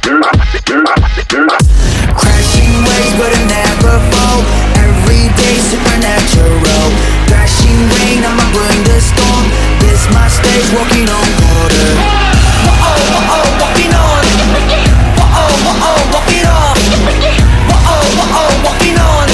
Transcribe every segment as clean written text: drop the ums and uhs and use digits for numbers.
Crashing waves but I never fall. Every day supernatural. Crashing rain, I'ma bring the storm. This my stage, walking on water. Whoa, walking on. Whoa, walking on. Whoa, walking on.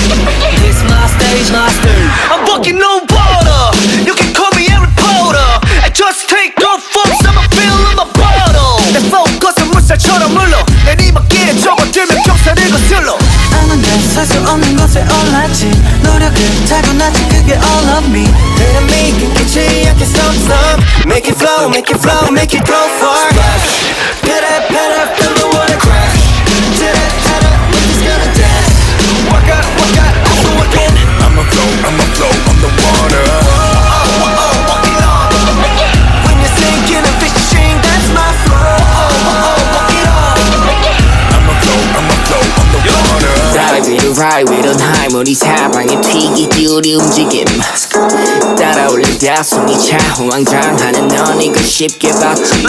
This my stage, my stage. I'm walking on water. You can call me Harry Potter. I just take off folks, I'ma fill in my bottle. 내 focus은 물살처럼 흘러 내리막길에 접어들면 경사를 거슬러. 아는 낼살수 없는 것에 올랐지. 노력은 타고났지 그게 all of me. Enemy 끊기지 않게 stop stop. Make it flow, make it flow, make it go far. Splash, better, better, feel the water crash. Titter, titter, look who's gonna dance. Walk out, also walking. I'ma flow on the water. Walking on. When you're sinking and fishing, that's my flow. Walking on. I'ma flow on the water. Ride with on high 우리 사방에 튀기지 우리 움직임 따라올리다 숨이 차 호황장하는 넌 이거 쉽게 봤지.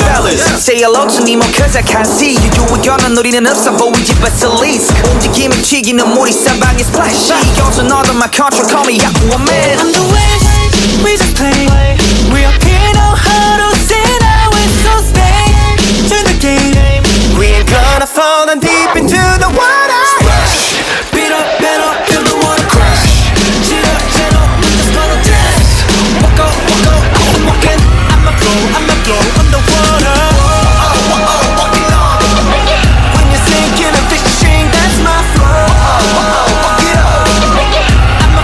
Fellas, say hello to me more cause I can't see you. 유효한 놀이는 없어 보이지 but it's least 움직임이 튀기는 물이 사방에 splash. 이겨서 너도 my control call me Aquaman. I'm the wind, we just play. We all here know how to sit out with so stay to the game. We ain't gonna fall down deep into the water. Splash, beat up, feel the water crash. Jitter, we're just gonna dance. Walk out, I'm walking. I'ma flow on the water. Walking on. When you're sinking and fishing, that's my flow. Walk it up. I'ma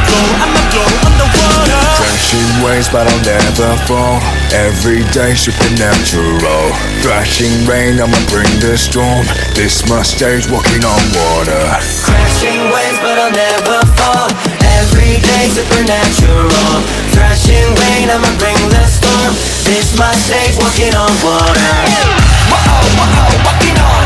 flow on the water. Crashing waves but I'll never fall. Every day supernatural. Thrashing rain, I'ma bring the storm. This my stage, walking on water. Crashing waves but I'll never fall. Every day supernatural. Thrashing rain, I'ma bring the storm. This my stage, walking on water. Whoa, walking on.